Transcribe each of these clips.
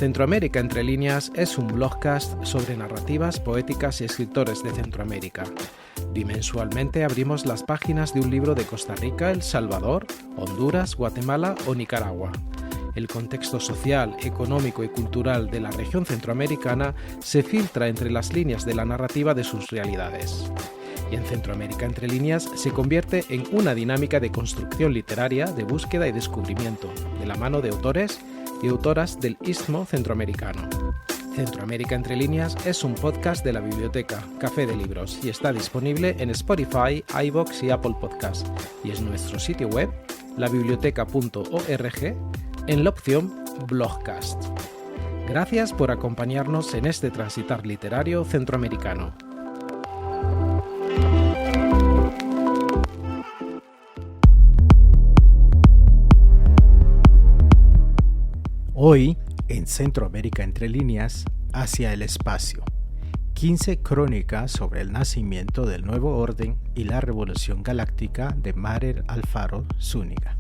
Centroamérica entre líneas es un blogcast sobre narrativas, poéticas y escritores de Centroamérica. Bimensualmente abrimos las páginas de un libro de Costa Rica, El Salvador, Honduras, Guatemala o Nicaragua. El contexto social, económico y cultural de la región centroamericana se filtra entre las líneas de la narrativa de sus realidades. Y en Centroamérica entre líneas se convierte en una dinámica de construcción literaria, de búsqueda y descubrimiento, de la mano de autores y autoras del Istmo Centroamericano. Centroamérica entre líneas es un podcast de la biblioteca Café de Libros y está disponible en Spotify, iVoox y Apple Podcasts, y es nuestro sitio web, labiblioteca.org, en la opción Blogcast. Gracias por acompañarnos en este transitar literario centroamericano. Hoy, en Centroamérica entre líneas, hacia el espacio. 15 crónicas sobre el nacimiento del nuevo orden y la revolución galáctica de Maher Alfaro Zúñiga.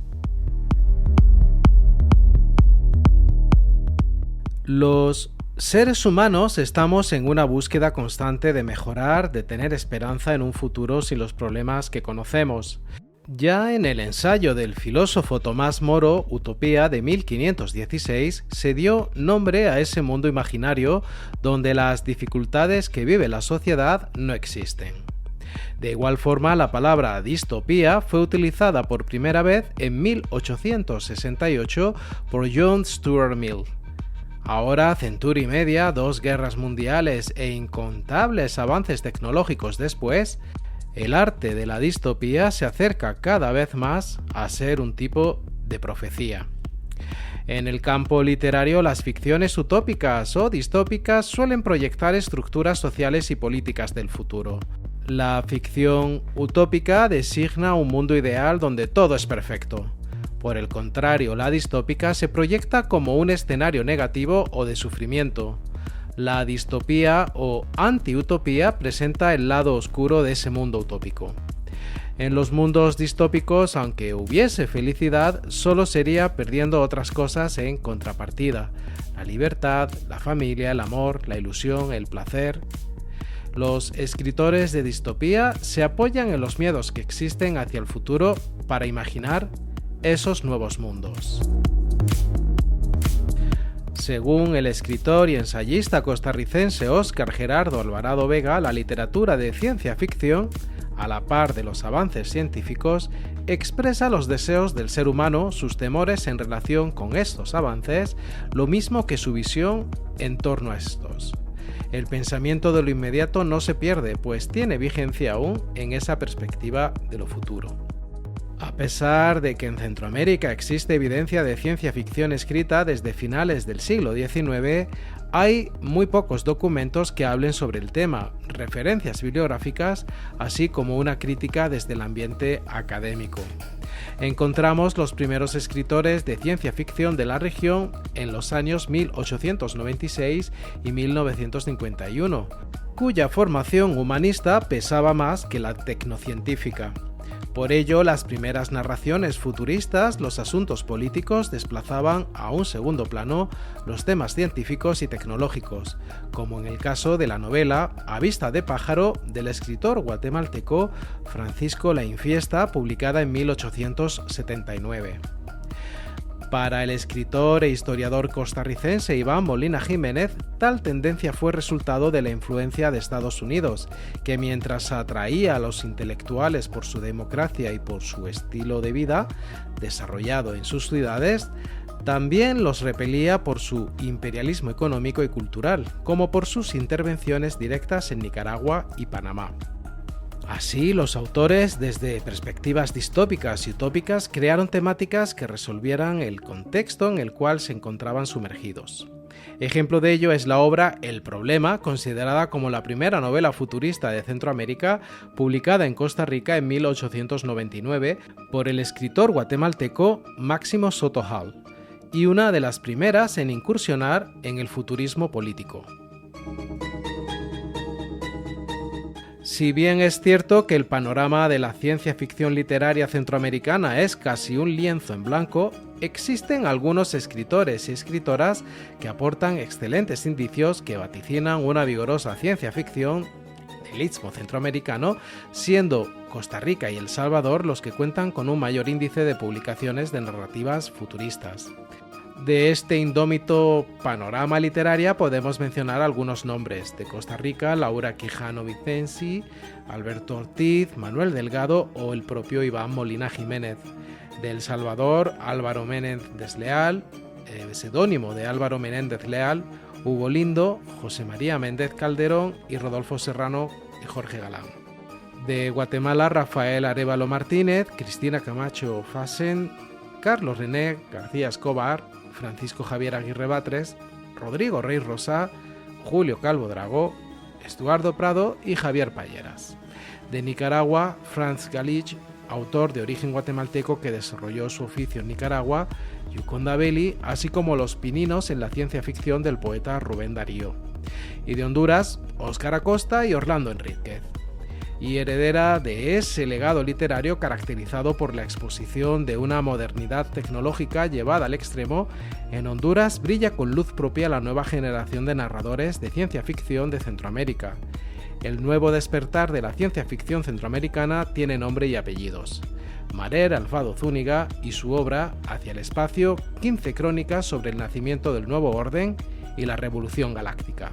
Los seres humanos estamos en una búsqueda constante de mejorar, de tener esperanza en un futuro sin los problemas que conocemos. Ya en el ensayo del filósofo Tomás Moro, Utopía, de 1516, se dio nombre a ese mundo imaginario donde las dificultades que vive la sociedad no existen. De igual forma, la palabra distopía fue utilizada por primera vez en 1868 por John Stuart Mill. Ahora, centuria y media, 2 guerras mundiales e incontables avances tecnológicos después, el arte de la distopía se acerca cada vez más a ser un tipo de profecía. En el campo literario, las ficciones utópicas o distópicas suelen proyectar estructuras sociales y políticas del futuro. La ficción utópica designa un mundo ideal donde todo es perfecto. Por el contrario, la distópica se proyecta como un escenario negativo o de sufrimiento. La distopía o antiutopía presenta el lado oscuro de ese mundo utópico. En los mundos distópicos, aunque hubiese felicidad, solo sería perdiendo otras cosas en contrapartida: la libertad, la familia, el amor, la ilusión, el placer. Los escritores de distopía se apoyan en los miedos que existen hacia el futuro para imaginar esos nuevos mundos. Según el escritor y ensayista costarricense Óscar Gerardo Alvarado Vega, la literatura de ciencia ficción, a la par de los avances científicos, expresa los deseos del ser humano, sus temores en relación con estos avances, lo mismo que su visión en torno a estos. El pensamiento de lo inmediato no se pierde, pues tiene vigencia aún en esa perspectiva de lo futuro. A pesar de que en Centroamérica existe evidencia de ciencia ficción escrita desde finales del siglo XIX, hay muy pocos documentos que hablen sobre el tema, referencias bibliográficas, así como una crítica desde el ambiente académico. Encontramos los primeros escritores de ciencia ficción de la región en los años 1896 y 1951, cuya formación humanista pesaba más que la tecnocientífica. Por ello, las primeras narraciones futuristas, los asuntos políticos desplazaban a un segundo plano los temas científicos y tecnológicos, como en el caso de la novela A vista de pájaro del escritor guatemalteco Francisco Lainfiesta, publicada en 1879. Para el escritor e historiador costarricense Iván Molina Jiménez, tal tendencia fue resultado de la influencia de Estados Unidos, que mientras atraía a los intelectuales por su democracia y por su estilo de vida desarrollado en sus ciudades, también los repelía por su imperialismo económico y cultural, como por sus intervenciones directas en Nicaragua y Panamá. Así, los autores, desde perspectivas distópicas y utópicas, crearon temáticas que resolvieran el contexto en el cual se encontraban sumergidos. Ejemplo de ello es la obra El Problema, considerada como la primera novela futurista de Centroamérica, publicada en Costa Rica en 1899 por el escritor guatemalteco Máximo Soto Hall, y una de las primeras en incursionar en el futurismo político. Si bien es cierto que el panorama de la ciencia ficción literaria centroamericana es casi un lienzo en blanco, existen algunos escritores y escritoras que aportan excelentes indicios que vaticinan una vigorosa ciencia ficción del istmo centroamericano, siendo Costa Rica y El Salvador los que cuentan con un mayor índice de publicaciones de narrativas futuristas. De este indómito panorama literaria podemos mencionar algunos nombres. De Costa Rica, Laura Quijano Vicenci, Alberto Ortiz, Manuel Delgado o el propio Iván Molina Jiménez. De El Salvador, Álvaro Menéndez Leal, seudónimo de Álvaro Menéndez Leal, Hugo Lindo, José María Méndez Calderón y Rodolfo Serrano y Jorge Galán. De Guatemala, Rafael Arévalo Martínez, Cristina Camacho Fasen, Carlos René García Escobar, Francisco Javier Aguirre Batres, Rodrigo Rey Rosá, Julio Calvo Dragó, Estuardo Prado y Javier Payeras. De Nicaragua, Franz Galich, autor de origen guatemalteco que desarrolló su oficio en Nicaragua, Yuconda Belli, así como los pininos en la ciencia ficción del poeta Rubén Darío. Y de Honduras, Óscar Acosta y Orlando Enríquez. Y heredera de ese legado literario caracterizado por la exposición de una modernidad tecnológica llevada al extremo, en Honduras brilla con luz propia la nueva generación de narradores de ciencia ficción de Centroamérica. El nuevo despertar de la ciencia ficción centroamericana tiene nombre y apellidos. Marer Alfaro Zúñiga y su obra Hacia el espacio, 15 crónicas sobre el nacimiento del nuevo orden y la revolución galáctica.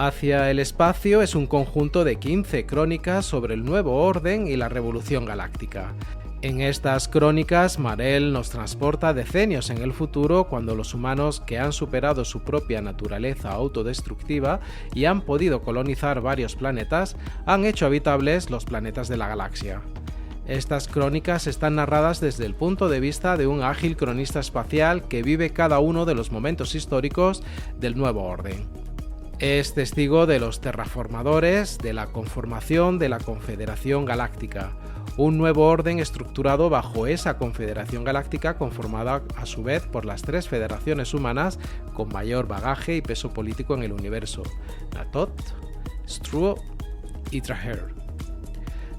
Hacia el espacio es un conjunto de 15 crónicas sobre el nuevo orden y la revolución galáctica. En estas crónicas, Marel nos transporta decenios en el futuro cuando los humanos que han superado su propia naturaleza autodestructiva y han podido colonizar varios planetas, han hecho habitables los planetas de la galaxia. Estas crónicas están narradas desde el punto de vista de un ágil cronista espacial que vive cada uno de los momentos históricos del nuevo orden. Es testigo de los terraformadores, de la conformación de la Confederación Galáctica, un nuevo orden estructurado bajo esa Confederación Galáctica conformada a su vez por las 3 federaciones humanas con mayor bagaje y peso político en el universo, Natot, Struo y Traher.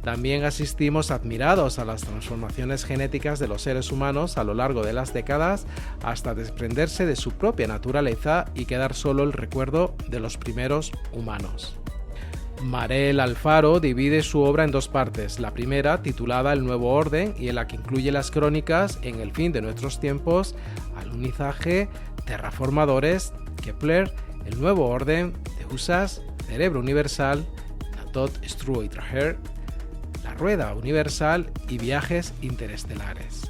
También asistimos admirados a las transformaciones genéticas de los seres humanos a lo largo de las décadas hasta desprenderse de su propia naturaleza y quedar solo el recuerdo de los primeros humanos. Marel Alfaro divide su obra en 2 partes, la primera titulada El Nuevo Orden y en la que incluye las crónicas En el fin de nuestros tiempos, Alunizaje, Terraformadores, Kepler, El Nuevo Orden, Deusas, Cerebro Universal, Natot, Struo y Traher, La Rueda Universal y Viajes Interestelares.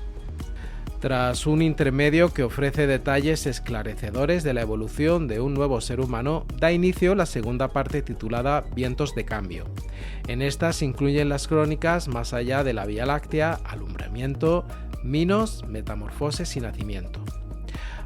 Tras un intermedio que ofrece detalles esclarecedores de la evolución de un nuevo ser humano, da inicio la segunda parte titulada Vientos de Cambio. En esta se incluyen las crónicas Más allá de la Vía Láctea, Alumbramiento, Minos, Metamorfosis y Nacimiento.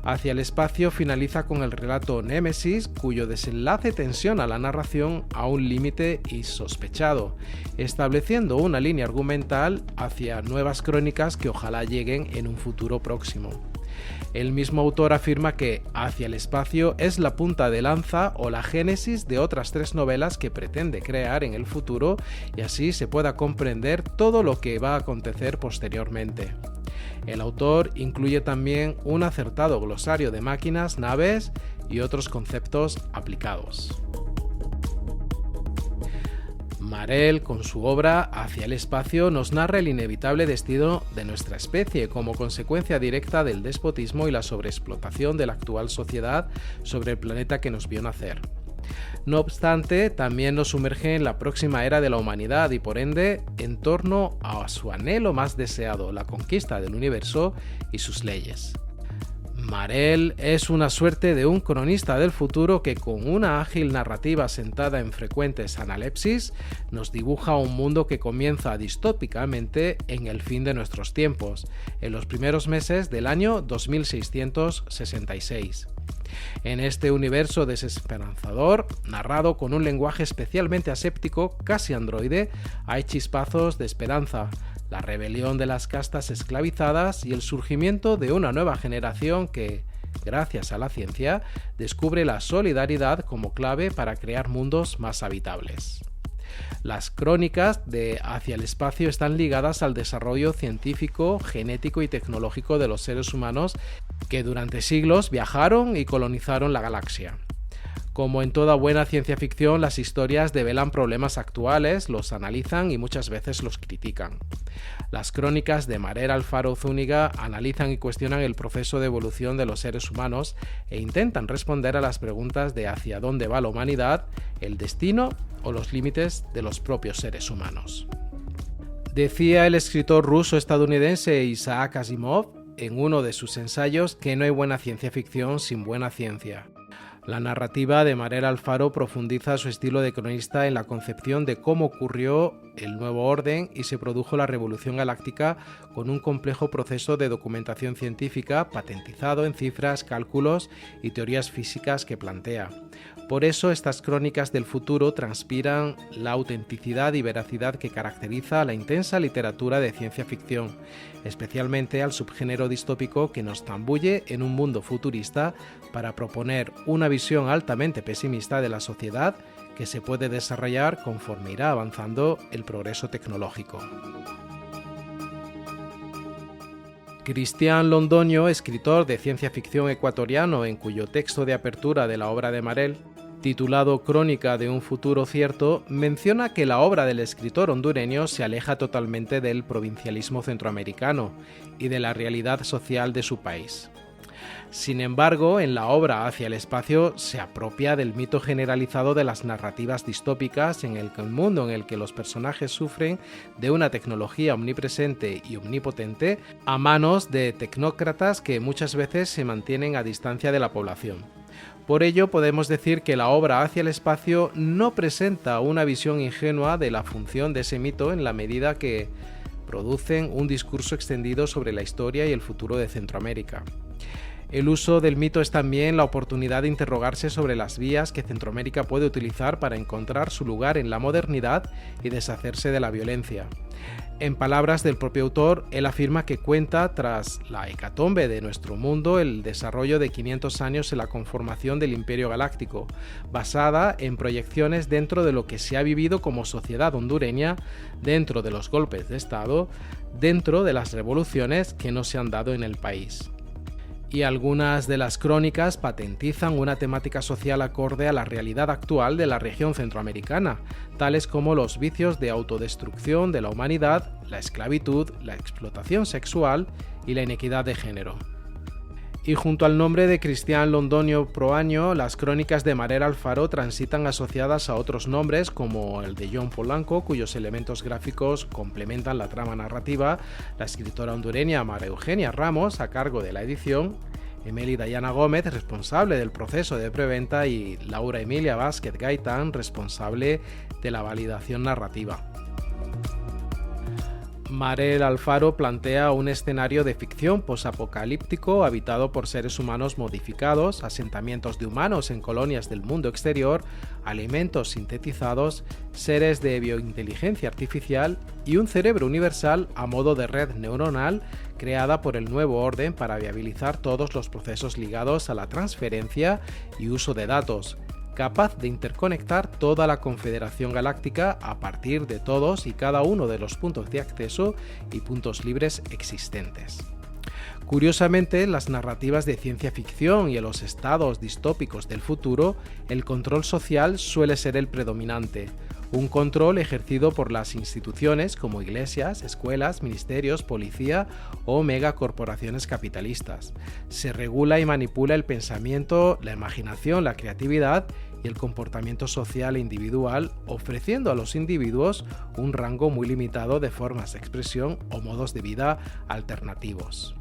Hacia el espacio finaliza con el relato Némesis, cuyo desenlace tensiona la narración a un límite insospechado, estableciendo una línea argumental hacia nuevas crónicas que ojalá lleguen en un futuro próximo. El mismo autor afirma que Hacia el espacio es la punta de lanza o la génesis de otras 3 novelas que pretende crear en el futuro y así se pueda comprender todo lo que va a acontecer posteriormente. El autor incluye también un acertado glosario de máquinas, naves y otros conceptos aplicados. Marel, con su obra Hacia el espacio, nos narra el inevitable destino de nuestra especie como consecuencia directa del despotismo y la sobreexplotación de la actual sociedad sobre el planeta que nos vio nacer. No obstante, también nos sumerge en la próxima era de la humanidad y por ende en torno a su anhelo más deseado, la conquista del universo y sus leyes. Marel es una suerte de un cronista del futuro que con una ágil narrativa sentada en frecuentes analepsis nos dibuja un mundo que comienza distópicamente en el fin de nuestros tiempos, en los primeros meses del año 2666. En este universo desesperanzador, narrado con un lenguaje especialmente aséptico, casi androide, hay chispazos de esperanza, la rebelión de las castas esclavizadas y el surgimiento de una nueva generación que, gracias a la ciencia, descubre la solidaridad como clave para crear mundos más habitables. Las crónicas de Hacia el espacio están ligadas al desarrollo científico, genético y tecnológico de los seres humanos que durante siglos viajaron y colonizaron la galaxia. Como en toda buena ciencia ficción, las historias develan problemas actuales, los analizan y muchas veces los critican. Las crónicas de Marel Alfaro Zúñiga analizan y cuestionan el proceso de evolución de los seres humanos e intentan responder a las preguntas de hacia dónde va la humanidad, el destino o los límites de los propios seres humanos. Decía el escritor ruso-estadounidense Isaac Asimov en uno de sus ensayos que no hay buena ciencia ficción sin buena ciencia. La narrativa de Marel Alfaro profundiza su estilo de cronista en la concepción de cómo ocurrió el nuevo orden y se produjo la revolución galáctica con un complejo proceso de documentación científica patentizado en cifras, cálculos y teorías físicas que plantea. Por eso estas crónicas del futuro transpiran la autenticidad y veracidad que caracteriza a la intensa literatura de ciencia ficción, especialmente al subgénero distópico que nos zambulle en un mundo futurista para proponer una visión altamente pesimista de la sociedad que se puede desarrollar conforme irá avanzando el progreso tecnológico. Cristian Londoño, escritor de ciencia ficción ecuatoriano, en cuyo texto de apertura de la obra de Marel, titulado Crónica de un futuro cierto, menciona que la obra del escritor hondureño se aleja totalmente del provincialismo centroamericano y de la realidad social de su país. Sin embargo, en la obra Hacia el espacio se apropia del mito generalizado de las narrativas distópicas en el que el mundo en el que los personajes sufren de una tecnología omnipresente y omnipotente a manos de tecnócratas que muchas veces se mantienen a distancia de la población. Por ello, podemos decir que la obra Hacia el espacio no presenta una visión ingenua de la función de ese mito en la medida que producen un discurso extendido sobre la historia y el futuro de Centroamérica. El uso del mito es también la oportunidad de interrogarse sobre las vías que Centroamérica puede utilizar para encontrar su lugar en la modernidad y deshacerse de la violencia. En palabras del propio autor, él afirma que cuenta, tras la hecatombe de nuestro mundo, el desarrollo de 500 años en la conformación del Imperio Galáctico, basada en proyecciones dentro de lo que se ha vivido como sociedad hondureña, dentro de los golpes de Estado, dentro de las revoluciones que no se han dado en el país. Y algunas de las crónicas patentizan una temática social acorde a la realidad actual de la región centroamericana, tales como los vicios de autodestrucción de la humanidad, la esclavitud, la explotación sexual y la inequidad de género. Y junto al nombre de Cristian Londoño Proaño, las crónicas de Marel Alfaro transitan asociadas a otros nombres como el de John Polanco, cuyos elementos gráficos complementan la trama narrativa, la escritora hondureña María Eugenia Ramos, a cargo de la edición, Emily Dayana Gómez, responsable del proceso de preventa, y Laura Emilia Vázquez Gaitán, responsable de la validación narrativa. Marel Alfaro plantea un escenario de ficción posapocalíptico habitado por seres humanos modificados, asentamientos de humanos en colonias del mundo exterior, alimentos sintetizados, seres de biointeligencia artificial y un cerebro universal a modo de red neuronal creada por el nuevo orden para viabilizar todos los procesos ligados a la transferencia y uso de datos, capaz de interconectar toda la Confederación Galáctica a partir de todos y cada uno de los puntos de acceso y puntos libres existentes. Curiosamente, en las narrativas de ciencia ficción y en los estados distópicos del futuro, el control social suele ser el predominante, un control ejercido por las instituciones como iglesias, escuelas, ministerios, policía o megacorporaciones capitalistas. Se regula y manipula el pensamiento, la imaginación, la creatividad y el comportamiento social e individual, ofreciendo a los individuos un rango muy limitado de formas de expresión o modos de vida alternativos.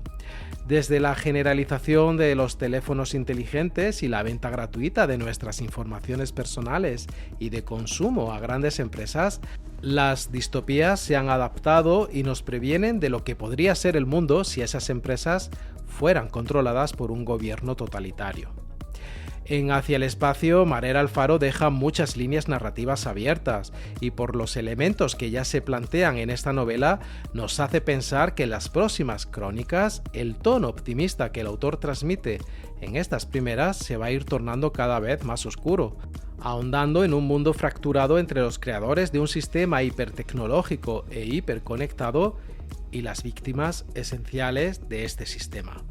Desde la generalización de los teléfonos inteligentes y la venta gratuita de nuestras informaciones personales y de consumo a grandes empresas, las distopías se han adaptado y nos previenen de lo que podría ser el mundo si esas empresas fueran controladas por un gobierno totalitario. En Hacia el espacio, Marel Alfaro deja muchas líneas narrativas abiertas y por los elementos que ya se plantean en esta novela nos hace pensar que en las próximas crónicas el tono optimista que el autor transmite en estas primeras se va a ir tornando cada vez más oscuro, ahondando en un mundo fracturado entre los creadores de un sistema hipertecnológico e hiperconectado y las víctimas esenciales de este sistema.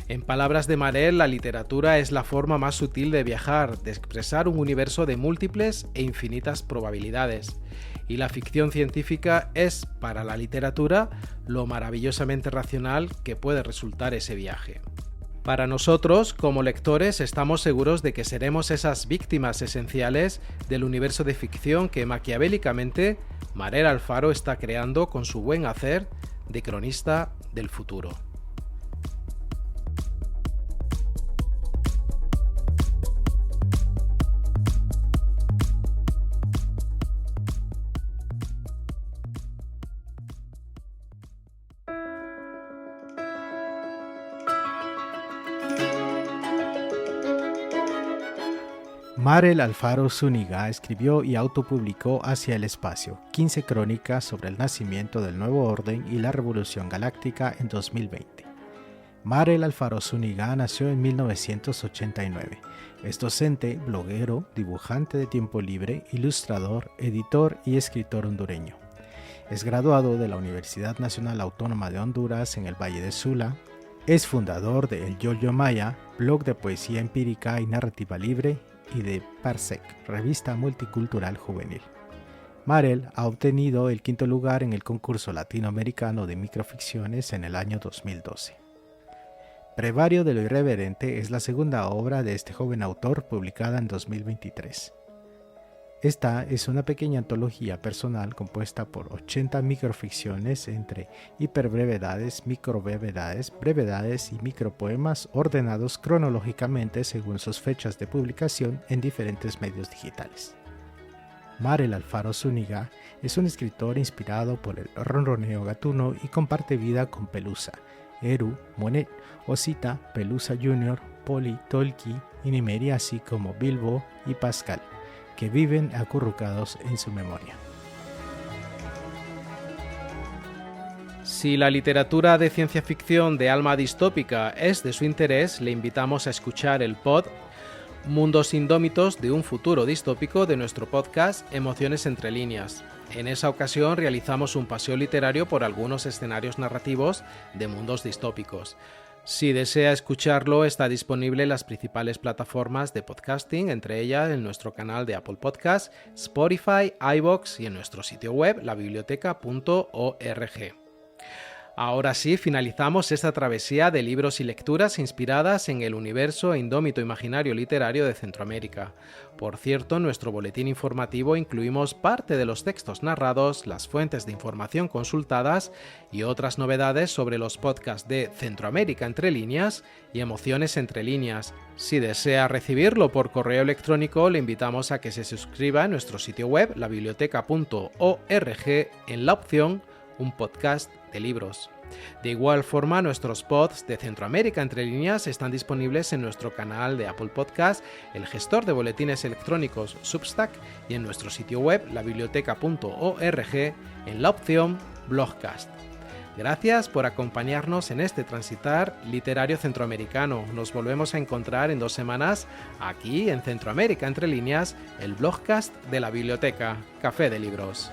En palabras de Marel, la literatura es la forma más sutil de viajar, de expresar un universo de múltiples e infinitas probabilidades. Y la ficción científica es, para la literatura, lo maravillosamente racional que puede resultar ese viaje. Para nosotros, como lectores, estamos seguros de que seremos esas víctimas esenciales del universo de ficción que maquiavélicamente Marel Alfaro está creando con su buen hacer de cronista del futuro. Marel Alfaro Zúñiga escribió y autopublicó Hacia el espacio, 15 crónicas sobre el nacimiento del nuevo orden y la revolución galáctica en 2020. Marel Alfaro Zúñiga nació en 1989. Es docente, bloguero, dibujante de tiempo libre, ilustrador, editor y escritor hondureño. Es graduado de la Universidad Nacional Autónoma de Honduras en el Valle de Sula. Es fundador de El Yollo Maya, blog de poesía empírica y narrativa libre, y de Parsec, revista multicultural juvenil. Marel ha obtenido el 5º lugar en el concurso latinoamericano de microficciones en el año 2012. Brevario de lo irreverente es la segunda obra de este joven autor publicada en 2023. Esta es una pequeña antología personal compuesta por 80 microficciones entre hiperbrevedades, microbrevedades, brevedades y micropoemas ordenados cronológicamente según sus fechas de publicación en diferentes medios digitales. Marel Alfaro Zúñiga es un escritor inspirado por el ronroneo gatuno y comparte vida con Pelusa, Eru, Monet, Osita, Pelusa Jr., Polly, Tolki y Nimeri, así como Bilbo y Pascal, que viven acurrucados en su memoria. Si la literatura de ciencia ficción de alma distópica es de su interés, le invitamos a escuchar el pod Mundos Indómitos de un futuro distópico de nuestro podcast Emociones entre líneas. En esa ocasión realizamos un paseo literario por algunos escenarios narrativos de mundos distópicos. Si desea escucharlo, está disponible en las principales plataformas de podcasting, entre ellas en nuestro canal de Apple Podcasts, Spotify, iVoox y en nuestro sitio web, labiblioteca.org. Ahora sí, finalizamos esta travesía de libros y lecturas inspiradas en el universo indómito imaginario literario de Centroamérica. Por cierto, en nuestro boletín informativo incluimos parte de los textos narrados, las fuentes de información consultadas y otras novedades sobre los podcasts de Centroamérica entre líneas y Emociones entre líneas. Si desea recibirlo por correo electrónico, le invitamos a que se suscriba en nuestro sitio web, labiblioteca.org, en la opción Un podcast de libros. De igual forma, nuestros pods de Centroamérica entre líneas están disponibles en nuestro canal de Apple Podcasts, el gestor de boletines electrónicos Substack y en nuestro sitio web, labiblioteca.org, en la opción Blogcast. Gracias por acompañarnos en este transitar literario centroamericano. Nos volvemos a encontrar en 2 semanas aquí en Centroamérica entre líneas, el Blogcast de la Biblioteca Café de Libros.